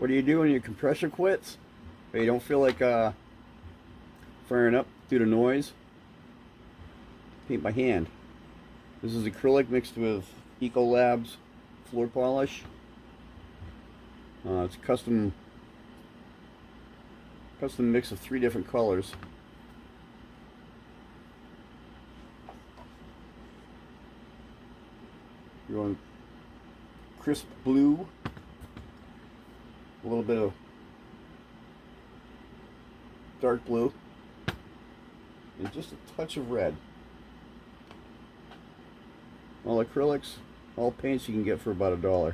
What do you do when your compressor quits? Or you don't feel like firing up due to noise? Paint by hand. This is acrylic mixed with Ecolab's floor polish. It's a custom mix of 3 different colors. You're going crisp blue, a little bit of dark blue, and just a touch of red. All acrylics, all paints you can get for about $1,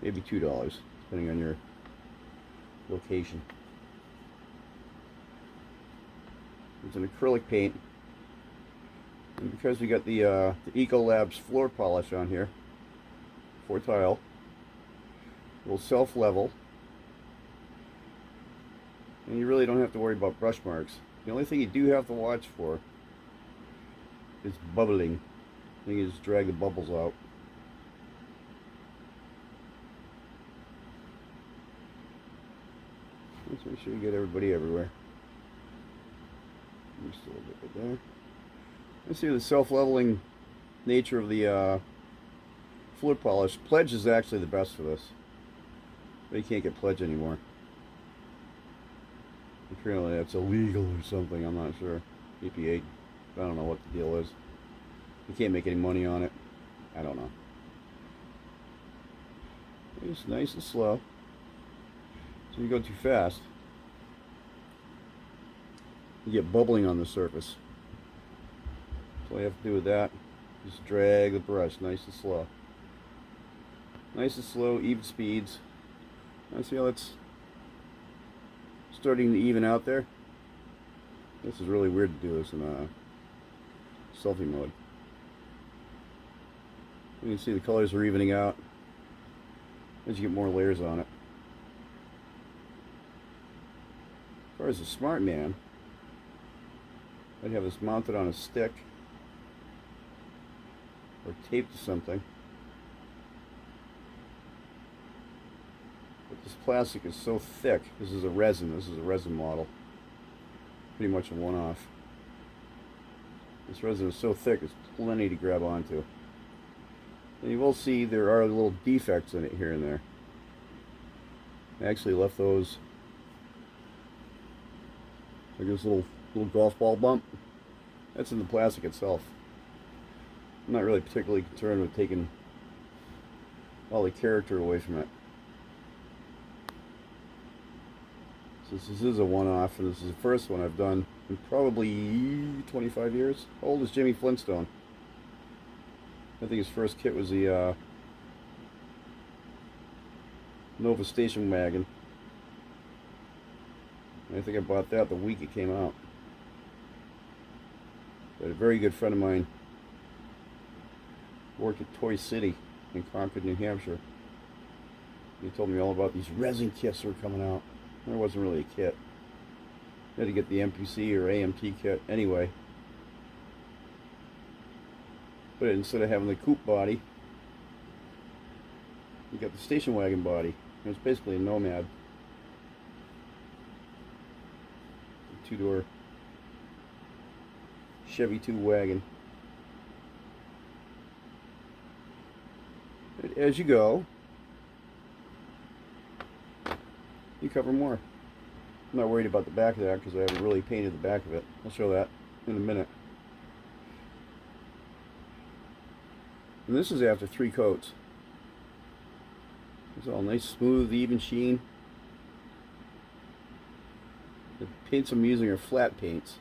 maybe $2, depending on your location. It's an acrylic paint, and because we got the Ecolab's floor polish on here for tile, it will self-level, and you really don't have to worry about brush marks. The only thing you do have to watch for is bubbling. You can just drag the bubbles out. Let's make sure you get everybody everywhere. Just a little bit right there. Let's see the self-leveling nature of the floor polish. Pledge is actually the best for this. But you can't get pledge anymore. Apparently that's illegal or something, I'm not sure. EPA, I don't know what the deal is. You can't make any money on it. I don't know. It's nice and slow. So you go too fast, you get bubbling on the surface. So all you have to do with that, just drag the brush nice and slow. Nice and slow, even speeds. I see how it's starting to even out there. This is really weird to do this in selfie mode. You can see the colors are evening out as you get more layers on it. As far as a smart man, I'd have this mounted on a stick or taped to something. But this plastic is so thick. This is a resin model. Pretty much a one-off. This resin is so thick, it's plenty to grab onto. And you will see there are little defects in it here and there. I actually left those, like this little golf ball bump. That's in the plastic itself. I'm not really particularly concerned with taking all the character away from it. So this is a one-off, and this is the first one I've done in probably 25 years. How old is Jimmy Flintstone? I think his first kit was the Nova station wagon. And I think I bought that the week it came out. But a very good friend of mine worked at Toy City in Concord, New Hampshire. He told me all about these resin kits that were coming out. There wasn't really a kit. You had to get the MPC or AMT kit anyway. But instead of having the coupe body, you got the station wagon body. It was basically a Nomad. A 2-door Chevy 2 wagon. But as you go, you cover more. I'm not worried about the back of that because I haven't really painted the back of it. I'll show that in a minute. And this is after 3 coats. It's all nice, smooth, even sheen. The paints I'm using are flat paints,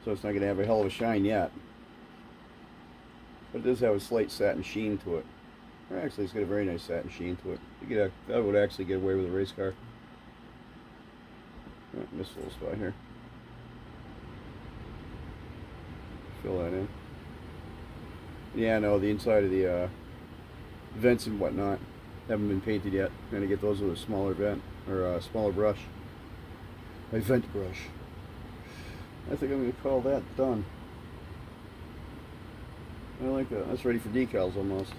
so it's not going to have a hell of a shine yet. But it does have a slight satin sheen to it. Or actually, it's got a very nice satin sheen to it. That would actually get away with a race car. Oh, missed a little spot here. Fill that in. Yeah, no, the inside of the vents and whatnot haven't been painted yet. I'm going to get those with a smaller vent, or a smaller brush. A vent brush. I think I'm going to call that done. I like that. That's ready for decals almost.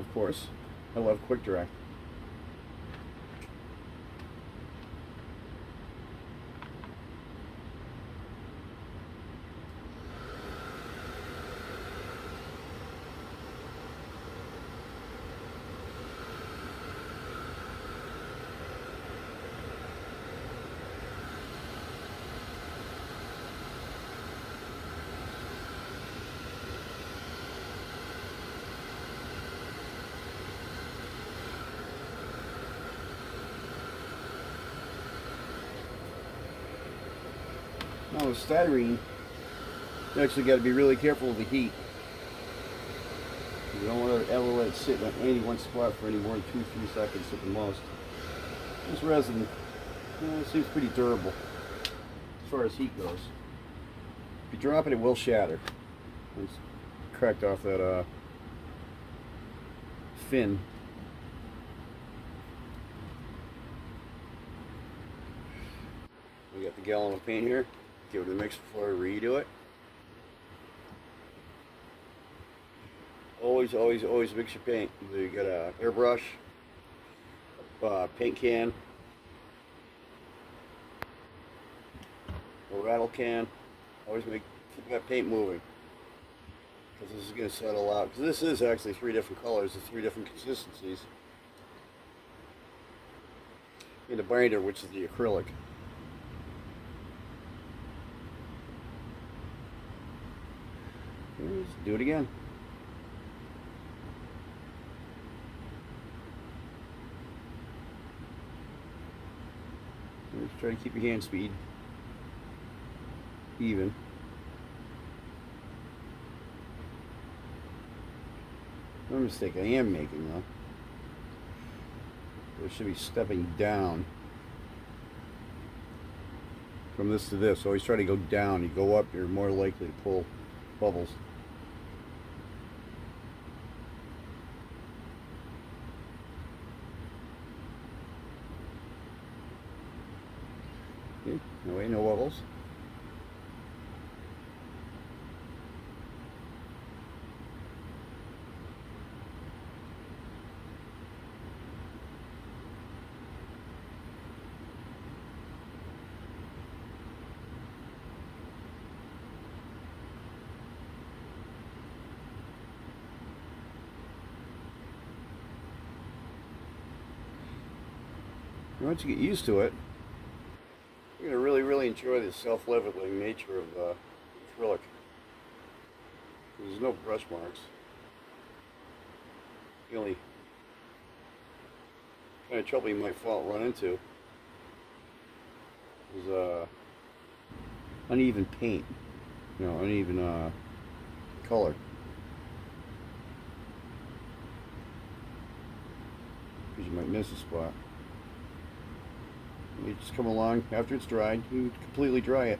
of course. I love quick dry. Now with styrene, you actually got to be really careful with the heat. You don't want to ever let it sit on any one spot for any more than 2-3 seconds at the most. This resin seems pretty durable as far as heat goes. If you drop it, it will shatter. It's cracked off that fin. We got the gallon of paint here. Give it a mix before I redo it. Always mix your paint. You got a airbrush, paint can, a rattle can. Always keep that paint moving, because this is going to settle out. Because this is actually 3 different colors and 3 different consistencies in the binder, which is the acrylic. Let's do it again. Just try to keep your hand speed even. No mistake I am making though. It should be stepping down from this to this. Always try to go down. You go up, you're more likely to pull bubbles. Okay, no way, no bubbles. Once you get used to it, you're going to really enjoy the self-leveling nature of the acrylic. There's no brush marks. The only kind of trouble you might run into is uneven paint, uneven color. Because you might miss a spot. You just come along after it's dried, you completely dry it.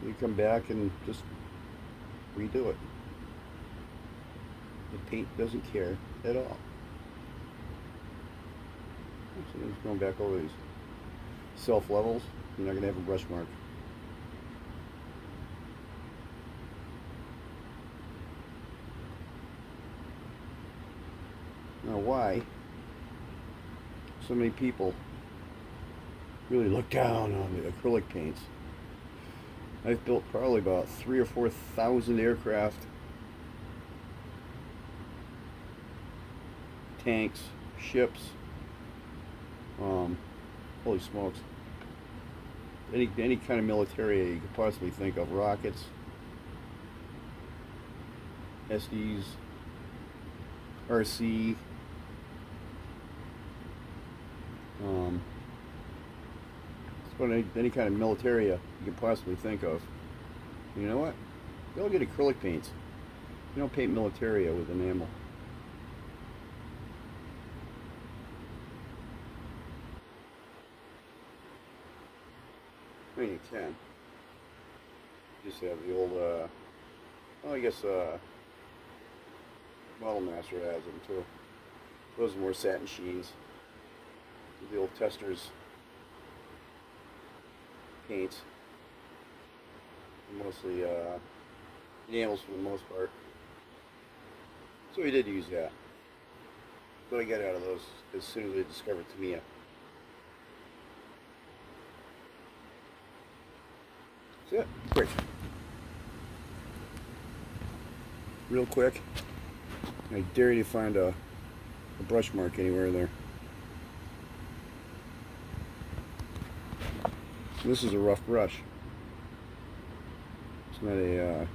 You come back and just redo it. The paint doesn't care at all. So just going back over these self levels, you're not going to have a brush mark. Now why so many people really look down on the acrylic paints? I've built probably about 3,000 or 4,000 aircraft, tanks, ships, holy smokes, any kind of military you could possibly think of, rockets, SDs, RC, any kind of military you can possibly think of. You know what? Go get acrylic paints. You don't paint militaria with enamel. I mean, you can. You just have the old, well, I guess, Model Master has them too. Those are more satin sheens. The old Testers paints. Mostly enamels for the most part. So we did use that. What I got out of those as soon as I discovered Tamiya. That's it. Quick. Real quick. I dare you to find a brush mark anywhere in there. This is a rough brush. It's not a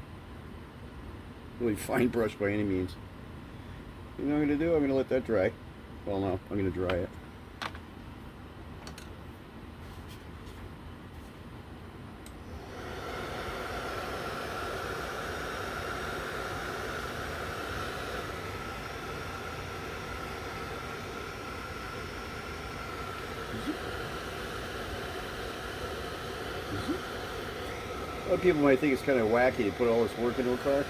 really fine brush by any means. You know what I'm going to do? I'm going to let that dry. Well, no, I'm going to dry it. A lot of people might think it's kind of wacky to put all this work into a car.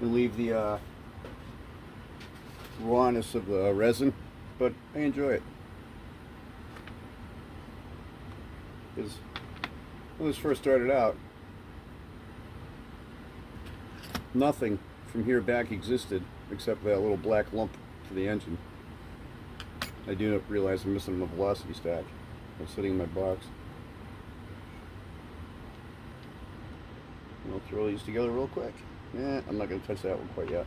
And leave the rawness of the resin, but I enjoy it. Because when this first started out, nothing from here back existed except that little black lump for the engine. I do not realize I'm missing the velocity stack. It's sitting in my box. I'll throw these together real quick. Yeah, I'm not going to touch that one quite yet.